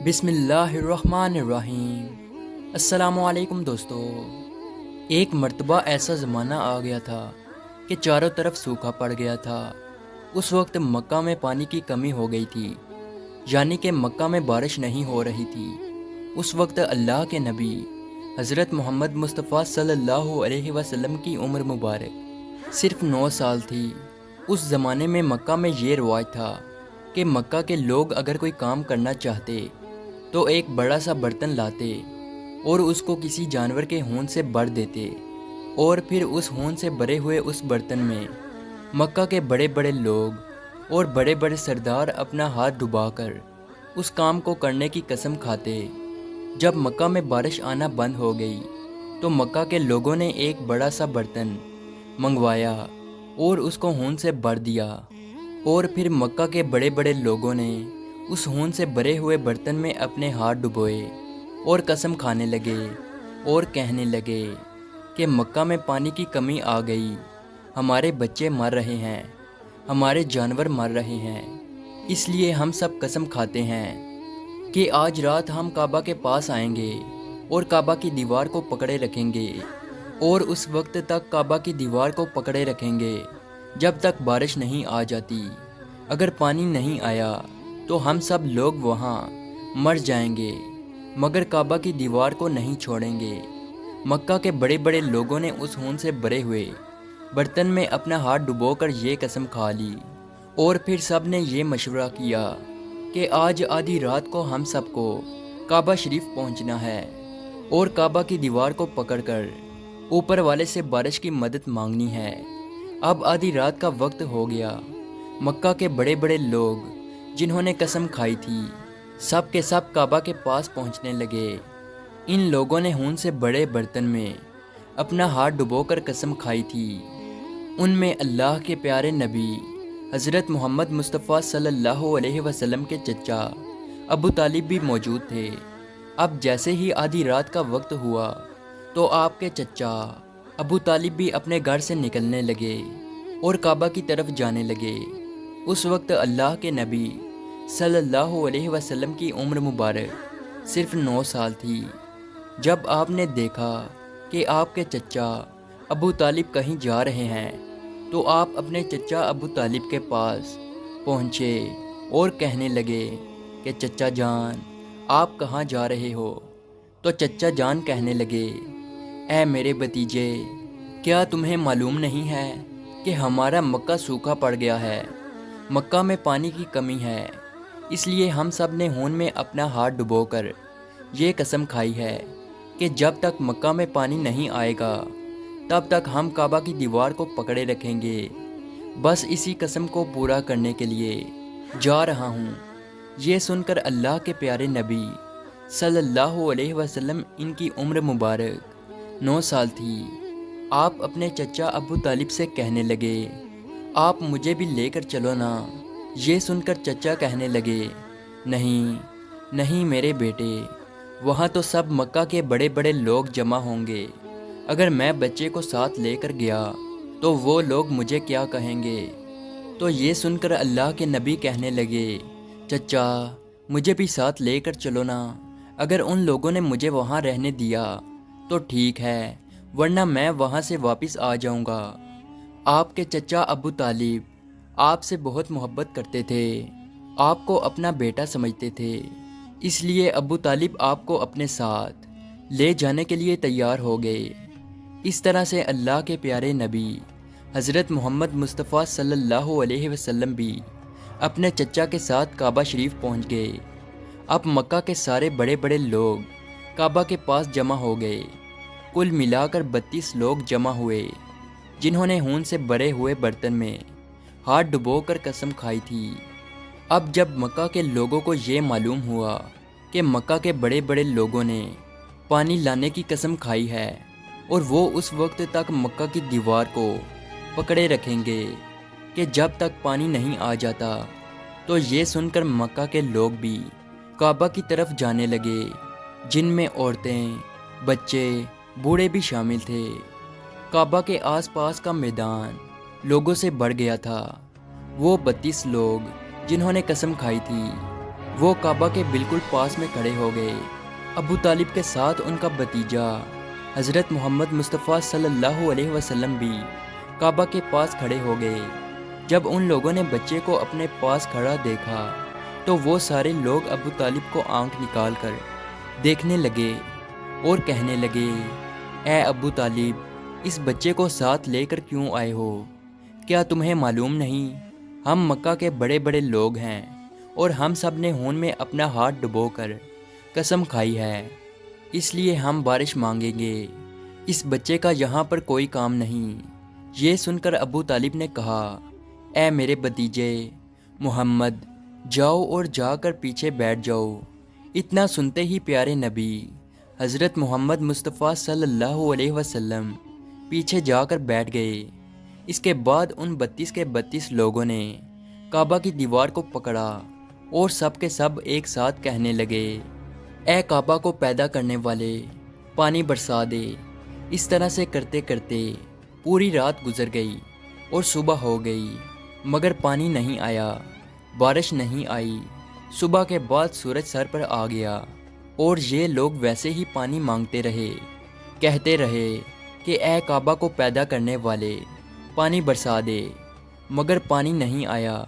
بسم اللہ الرحمن الرحیم۔ السلام علیکم دوستو۔ ایک مرتبہ ایسا زمانہ آ گیا تھا کہ چاروں طرف سوکھا پڑ گیا تھا۔ اس وقت مکہ میں پانی کی کمی ہو گئی تھی، یعنی کہ مکہ میں بارش نہیں ہو رہی تھی۔ اس وقت اللہ کے نبی حضرت محمد مصطفیٰ صلی اللہ علیہ وسلم کی عمر مبارک صرف 9 سال تھی۔ اس زمانے میں مکہ میں یہ رواج تھا کہ مکہ کے لوگ اگر کوئی کام کرنا چاہتے تو ایک بڑا سا برتن لاتے اور اس کو کسی جانور کے خون سے بھر دیتے، اور پھر اس خون سے بھرے ہوئے اس برتن میں مکہ کے بڑے بڑے لوگ اور بڑے بڑے سردار اپنا ہاتھ ڈبا کر اس کام کو کرنے کی قسم کھاتے۔ جب مکہ میں بارش آنا بند ہو گئی تو مکہ کے لوگوں نے ایک بڑا سا برتن منگوایا اور اس کو خون سے بھر دیا، اور پھر مکہ کے بڑے بڑے لوگوں نے اس خون سے بھرے ہوئے برتن میں اپنے ہاتھ ڈبوئے اور قسم کھانے لگے اور کہنے لگے کہ مکہ میں پانی کی کمی آ گئی، ہمارے بچے مر رہے ہیں، ہمارے جانور مر رہے ہیں، اس لیے ہم سب قسم کھاتے ہیں کہ آج رات ہم کعبہ کے پاس آئیں گے اور کعبہ کی دیوار کو پکڑے رکھیں گے، اور اس وقت تک کعبہ کی دیوار کو پکڑے رکھیں گے جب تک بارش نہیں آ جاتی۔ اگر پانی نہیں آیا تو ہم سب لوگ وہاں مر جائیں گے، مگر کعبہ کی دیوار کو نہیں چھوڑیں گے۔ مکہ کے بڑے بڑے لوگوں نے اس خون سے بھرے ہوئے برتن میں اپنا ہاتھ ڈبو کر یہ قسم کھا لی، اور پھر سب نے یہ مشورہ کیا کہ آج آدھی رات کو ہم سب کو کعبہ شریف پہنچنا ہے اور کعبہ کی دیوار کو پکڑ کر اوپر والے سے بارش کی مدد مانگنی ہے۔ اب آدھی رات کا وقت ہو گیا۔ مکہ کے بڑے بڑے لوگ جنہوں نے قسم کھائی تھی سب کے سب کعبہ کے پاس پہنچنے لگے۔ ان لوگوں نے خون سے بڑے برتن میں اپنا ہاتھ ڈبو کر قسم کھائی تھی۔ ان میں اللہ کے پیارے نبی حضرت محمد مصطفیٰ صلی اللہ علیہ وسلم کے چچا ابو طالب بھی موجود تھے۔ اب جیسے ہی آدھی رات کا وقت ہوا تو آپ کے چچا ابو طالب بھی اپنے گھر سے نکلنے لگے اور کعبہ کی طرف جانے لگے۔ اس وقت اللہ کے نبی صلی اللہ علیہ وسلم کی عمر مبارک صرف 9 سال تھی۔ جب آپ نے دیکھا کہ آپ کے چچا ابو طالب کہیں جا رہے ہیں تو آپ اپنے چچا ابو طالب کے پاس پہنچے اور کہنے لگے کہ چچا جان آپ کہاں جا رہے ہو؟ تو چچا جان کہنے لگے، اے میرے بھتیجے، کیا تمہیں معلوم نہیں ہے کہ ہمارا مکہ سوکھا پڑ گیا ہے، مکہ میں پانی کی کمی ہے، اس لیے ہم سب نے خون میں اپنا ہاتھ ڈبو کر یہ قسم کھائی ہے کہ جب تک مکہ میں پانی نہیں آئے گا تب تک ہم کعبہ کی دیوار کو پکڑے رکھیں گے۔ بس اسی قسم کو پورا کرنے کے لیے جا رہا ہوں۔ یہ سن کر اللہ کے پیارے نبی صلی اللہ علیہ وسلم، ان کی عمر مبارک 9 سال تھی، آپ اپنے چچا ابو طالب سے کہنے لگے، آپ مجھے بھی لے کر چلو نا۔ یہ سن کر چچا کہنے لگے، نہیں نہیں میرے بیٹے، وہاں تو سب مکہ کے بڑے بڑے لوگ جمع ہوں گے، اگر میں بچے کو ساتھ لے کر گیا تو وہ لوگ مجھے کیا کہیں گے؟ تو یہ سن کر اللہ کے نبی کہنے لگے، چچا مجھے بھی ساتھ لے کر چلو نا، اگر ان لوگوں نے مجھے وہاں رہنے دیا تو ٹھیک ہے، ورنہ میں وہاں سے واپس آ جاؤں گا۔ آپ کے چچا ابو طالب آپ سے بہت محبت کرتے تھے، آپ کو اپنا بیٹا سمجھتے تھے، اس لیے ابو طالب آپ کو اپنے ساتھ لے جانے کے لیے تیار ہو گئے۔ اس طرح سے اللہ کے پیارے نبی حضرت محمد مصطفیٰ صلی اللہ علیہ وسلم بھی اپنے چچا کے ساتھ کعبہ شریف پہنچ گئے۔ اب مکہ کے سارے بڑے بڑے لوگ کعبہ کے پاس جمع ہو گئے۔ کل ملا کر 32 لوگ جمع ہوئے جنہوں نے خون سے بھرے ہوئے برتن میں ہاتھ ڈبو کر قسم کھائی تھی۔ اب جب مکہ کے لوگوں کو یہ معلوم ہوا کہ مکہ کے بڑے بڑے لوگوں نے پانی لانے کی قسم کھائی ہے اور وہ اس وقت تک مکہ کی دیوار کو پکڑے رکھیں گے کہ جب تک پانی نہیں آ جاتا، تو یہ سن کر مکہ کے لوگ بھی کعبہ کی طرف جانے لگے، جن میں عورتیں، بچے، بوڑھے بھی شامل تھے۔ کعبہ کے آس پاس کا میدان لوگوں سے بھر گیا تھا۔ وہ 32 لوگ جنہوں نے قسم کھائی تھی وہ کعبہ کے بالکل پاس میں کھڑے ہو گئے۔ ابو طالب کے ساتھ ان کا بھتیجا حضرت محمد مصطفیٰ صلی اللہ علیہ وسلم بھی کعبہ کے پاس کھڑے ہو گئے۔ جب ان لوگوں نے بچے کو اپنے پاس کھڑا دیکھا تو وہ سارے لوگ ابو طالب کو آنکھ نکال کر دیکھنے لگے اور کہنے لگے، اے ابو طالب، اس بچے کو ساتھ لے کر کیوں آئے ہو؟ کیا تمہیں معلوم نہیں ہم مکہ کے بڑے بڑے لوگ ہیں اور ہم سب نے خون میں اپنا ہاتھ ڈبو کر قسم کھائی ہے، اس لیے ہم بارش مانگیں گے، اس بچے کا یہاں پر کوئی کام نہیں۔ یہ سن کر ابو طالب نے کہا، اے میرے بھتیجے محمد، جاؤ اور جا کر پیچھے بیٹھ جاؤ۔ اتنا سنتے ہی پیارے نبی حضرت محمد مصطفیٰ صلی اللہ علیہ وسلم پیچھے جا کر بیٹھ گئے۔ اس کے بعد ان 32 کے 32 لوگوں نے کعبہ کی دیوار کو پکڑا اور سب کے سب ایک ساتھ کہنے لگے، اے کعبہ کو پیدا کرنے والے، پانی برسا دے۔ اس طرح سے کرتے کرتے پوری رات گزر گئی اور صبح ہو گئی، مگر پانی نہیں آیا، بارش نہیں آئی۔ صبح کے بعد سورج سر پر آ گیا اور یہ لوگ ویسے ہی پانی مانگتے رہے، کہتے رہے کہ اے کعبہ کو پیدا کرنے والے، پانی برسا دے، مگر پانی نہیں آیا۔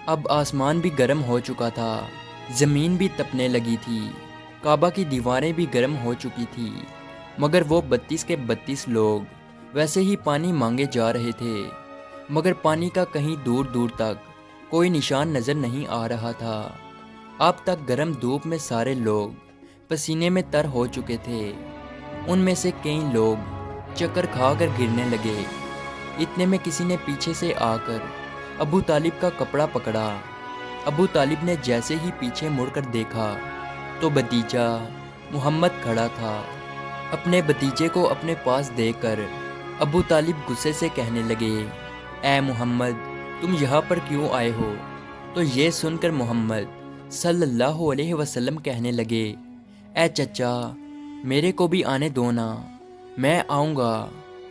اب آسمان بھی گرم ہو چکا تھا، زمین بھی تپنے لگی تھی، کعبہ کی دیواریں بھی گرم ہو چکی تھی، مگر وہ 32 کے 32 لوگ ویسے ہی پانی مانگے جا رہے تھے، مگر پانی کا کہیں دور دور تک کوئی نشان نظر نہیں آ رہا تھا۔ اب تک گرم دھوپ میں سارے لوگ پسینے میں تر ہو چکے تھے، ان میں سے کئی لوگ چکر کھا کر گرنے لگے۔ اتنے میں کسی نے پیچھے سے آ کر ابو طالب کا کپڑا پکڑا۔ ابو طالب نے جیسے ہی پیچھے مڑ کر دیکھا تو بھتیجا محمد کھڑا تھا۔ اپنے بھتیجے کو اپنے پاس دیکھ کر ابو طالب غصے سے کہنے لگے، اے محمد، تم یہاں پر کیوں آئے ہو؟ تو یہ سن کر محمد صلی اللہ علیہ وسلم کہنے لگے، اے چچا، میرے کو بھی آنے دو نا، میں آؤں گا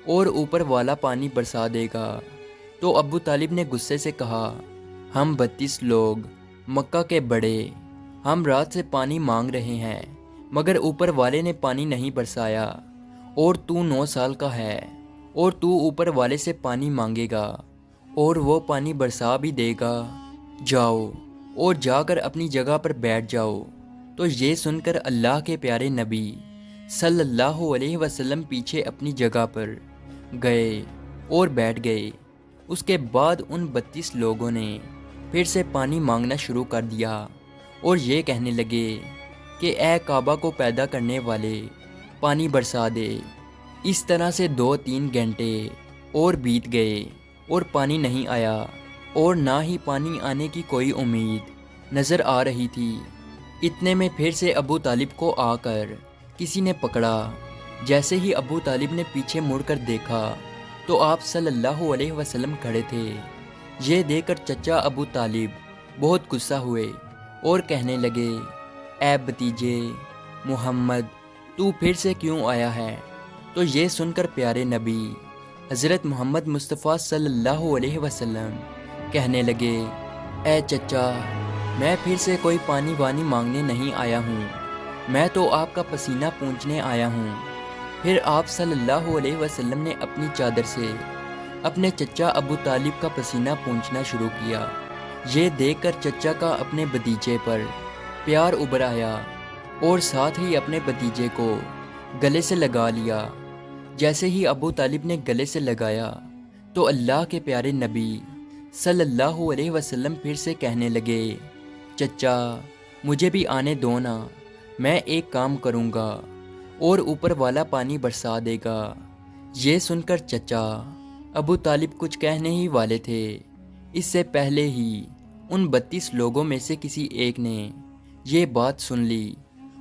اور اوپر والا پانی برسا دے گا۔ تو ابو طالب نے غصے سے کہا، ہم 32 لوگ مکہ کے بڑے، ہم رات سے پانی مانگ رہے ہیں، مگر اوپر والے نے پانی نہیں برسایا، اور تو 9 سال کا ہے اور تو اوپر والے سے پانی مانگے گا اور وہ پانی برسا بھی دے گا، جاؤ اور جا کر اپنی جگہ پر بیٹھ جاؤ۔ تو یہ سن کر اللہ کے پیارے نبی صلی اللہ علیہ وسلم پیچھے اپنی جگہ پر گئے اور بیٹھ گئے۔ اس کے بعد ان 32 لوگوں نے پھر سے پانی مانگنا شروع کر دیا اور یہ کہنے لگے کہ اے کعبہ کو پیدا کرنے والے، پانی برسا دے۔ اس طرح سے 2-3 گھنٹے اور بیت گئے اور پانی نہیں آیا، اور نہ ہی پانی آنے کی کوئی امید نظر آ رہی تھی۔ اتنے میں پھر سے ابو طالب کو آ کر کسی نے پکڑا۔ جیسے ہی ابو طالب نے پیچھے مڑ کر دیکھا تو آپ صلی اللہ علیہ وسلم کھڑے تھے۔ یہ دیکھ کر چچا ابو طالب بہت غصہ ہوئے اور کہنے لگے، اے بھتیجے محمد، تو پھر سے کیوں آیا ہے؟ تو یہ سن کر پیارے نبی حضرت محمد مصطفیٰ صلی اللہ علیہ وسلم کہنے لگے، اے چچا، میں پھر سے کوئی پانی وانی مانگنے نہیں آیا ہوں، میں تو آپ کا پسینہ پونچھنے آیا ہوں۔ پھر آپ صلی اللہ علیہ وسلم نے اپنی چادر سے اپنے چچا ابو طالب کا پسینہ پونچھنا شروع کیا۔ یہ دیکھ کر چچا کا اپنے بھتیجے پر پیار ابھر آیا اور ساتھ ہی اپنے بھتیجے کو گلے سے لگا لیا۔ جیسے ہی ابو طالب نے گلے سے لگایا تو اللہ کے پیارے نبی صلی اللہ علیہ وسلم پھر سے کہنے لگے، چچا، مجھے بھی آنے دو نا، میں ایک کام کروں گا اور اوپر والا پانی برسا دے گا۔ یہ سن کر چچا ابو طالب کچھ کہنے ہی والے تھے، اس سے پہلے ہی ان 32 لوگوں میں سے کسی ایک نے یہ بات سن لی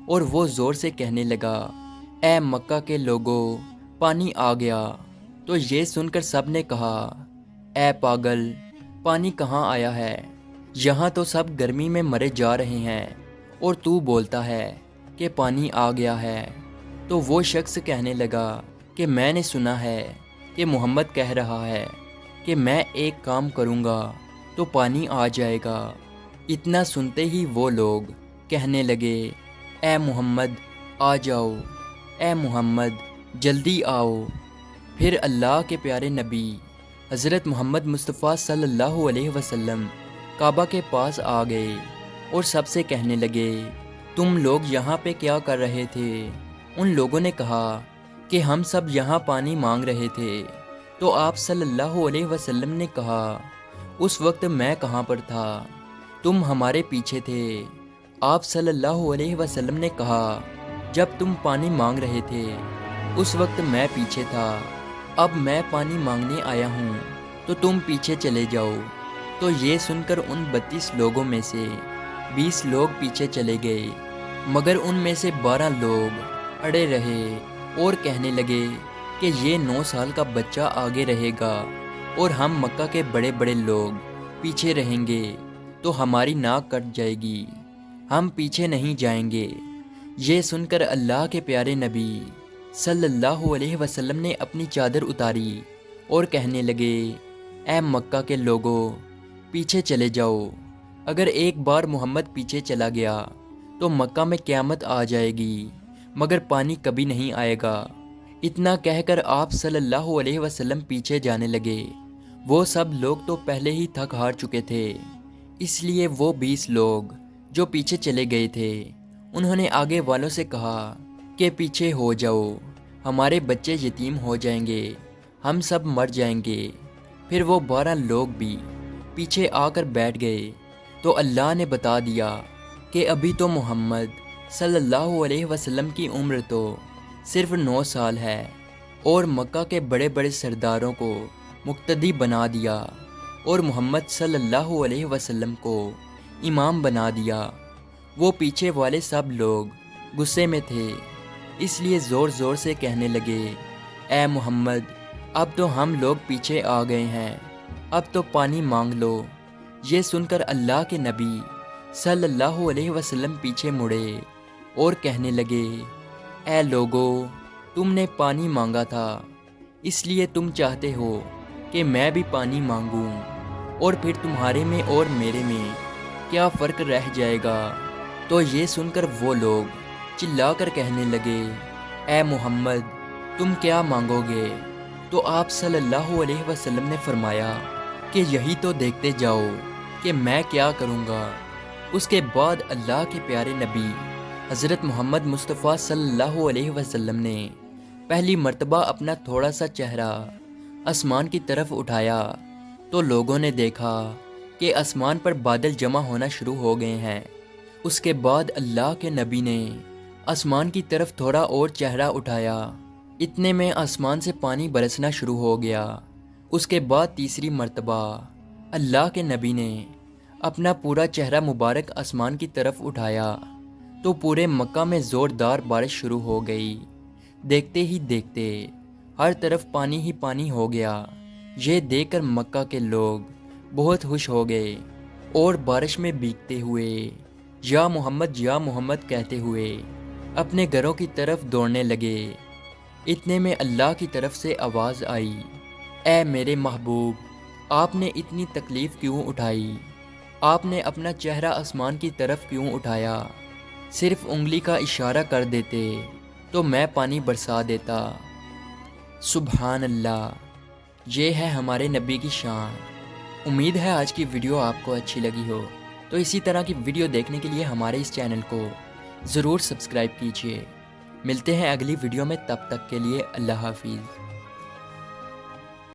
اور وہ زور سے کہنے لگا، اے مکہ کے لوگوں، پانی آ گیا۔ تو یہ سن کر سب نے کہا، اے پاگل، پانی کہاں آیا ہے؟ یہاں تو سب گرمی میں مرے جا رہے ہیں اور تو بولتا ہے کہ پانی آ گیا ہے۔ تو وہ شخص کہنے لگا کہ میں نے سنا ہے کہ محمد کہہ رہا ہے کہ میں ایک کام کروں گا تو پانی آ جائے گا، اتنا سنتے ہی وہ لوگ کہنے لگے، اے محمد آ جاؤ، اے محمد جلدی آؤ۔ پھر اللہ کے پیارے نبی حضرت محمد مصطفیٰ صلی اللہ علیہ وسلم کعبہ کے پاس آ گئے اور سب سے کہنے لگے، تم لوگ یہاں پہ کیا کر رہے تھے؟ ان لوگوں نے کہا کہ ہم سب یہاں پانی مانگ رہے تھے۔ تو آپ صلی اللہ علیہ وسلم نے کہا، اس وقت میں کہاں پر تھا؟ تم ہمارے پیچھے تھے۔ آپ صلی اللہ علیہ وسلم نے کہا، جب تم پانی مانگ رہے تھے اس وقت میں پیچھے تھا، اب میں پانی مانگنے آیا ہوں تو تم پیچھے چلے جاؤ۔ تو یہ سن کر ان 32 لوگوں میں سے 20 لوگ پیچھے چلے گئے، مگر ان میں سے 12 لوگ اڑے رہے اور کہنے لگے کہ یہ 9 سال کا بچہ آگے رہے گا اور ہم مکہ کے بڑے بڑے لوگ پیچھے رہیں گے تو ہماری ناک کٹ جائے گی، ہم پیچھے نہیں جائیں گے۔ یہ سن کر اللہ کے پیارے نبی صلی اللہ علیہ وسلم نے اپنی چادر اتاری اور کہنے لگے، اے مکہ کے لوگوں پیچھے چلے جاؤ، اگر ایک بار محمد پیچھے چلا گیا تو مکہ میں قیامت آ جائے گی، مگر پانی کبھی نہیں آئے گا۔ اتنا کہہ کر آپ صلی اللہ علیہ وسلم پیچھے جانے لگے۔ وہ سب لوگ تو پہلے ہی تھک ہار چکے تھے، اس لیے وہ 20 لوگ جو پیچھے چلے گئے تھے انہوں نے آگے والوں سے کہا کہ پیچھے ہو جاؤ، ہمارے بچے یتیم ہو جائیں گے، ہم سب مر جائیں گے۔ پھر وہ 12 لوگ بھی پیچھے آ کر بیٹھ گئے تو اللہ نے بتا دیا کہ ابھی تو محمد صلی اللہ علیہ وسلم کی عمر تو صرف 9 سال ہے، اور مکہ کے بڑے بڑے سرداروں کو مقتدی بنا دیا اور محمد صلی اللہ علیہ وسلم کو امام بنا دیا۔ وہ پیچھے والے سب لوگ غصے میں تھے، اس لیے زور زور سے کہنے لگے، اے محمد اب تو ہم لوگ پیچھے آ گئے ہیں، اب تو پانی مانگ لو۔ یہ سن کر اللہ کے نبی صلی اللہ علیہ وسلم پیچھے مڑے اور کہنے لگے، اے لوگو تم نے پانی مانگا تھا، اس لیے تم چاہتے ہو کہ میں بھی پانی مانگوں، اور پھر تمہارے میں اور میرے میں کیا فرق رہ جائے گا؟ تو یہ سن کر وہ لوگ چلا کر کہنے لگے، اے محمد تم کیا مانگو گے؟ تو آپ صلی اللہ علیہ وسلم نے فرمایا کہ یہی تو دیکھتے جاؤ کہ میں کیا کروں گا۔ اس کے بعد اللہ کے پیارے نبی حضرت محمد مصطفیٰ صلی اللہ علیہ وسلم نے پہلی مرتبہ اپنا تھوڑا سا چہرہ آسمان کی طرف اٹھایا تو لوگوں نے دیکھا کہ آسمان پر بادل جمع ہونا شروع ہو گئے ہیں۔ اس کے بعد اللہ کے نبی نے آسمان کی طرف تھوڑا اور چہرہ اٹھایا، اتنے میں آسمان سے پانی برسنا شروع ہو گیا۔ اس کے بعد تیسری مرتبہ اللہ کے نبی نے اپنا پورا چہرہ مبارک آسمان کی طرف اٹھایا تو پورے مکہ میں زوردار بارش شروع ہو گئی۔ دیکھتے ہی دیکھتے ہر طرف پانی ہی پانی ہو گیا۔ یہ دیکھ کر مکہ کے لوگ بہت خوش ہو گئے اور بارش میں بھیگتے ہوئے یا محمد کہتے ہوئے اپنے گھروں کی طرف دوڑنے لگے۔ اتنے میں اللہ کی طرف سے آواز آئی، اے میرے محبوب آپ نے اتنی تکلیف کیوں اٹھائی؟ آپ نے اپنا چہرہ آسمان کی طرف کیوں اٹھایا؟ صرف انگلی کا اشارہ کر دیتے تو میں پانی برسا دیتا۔ سبحان اللہ، یہ ہے ہمارے نبی کی شان۔ امید ہے آج کی ویڈیو آپ کو اچھی لگی ہو، تو اسی طرح کی ویڈیو دیکھنے کے لیے ہمارے اس چینل کو ضرور سبسکرائب کیجیے۔ ملتے ہیں اگلی ویڈیو میں، تب تک کے لیے اللہ حافظ۔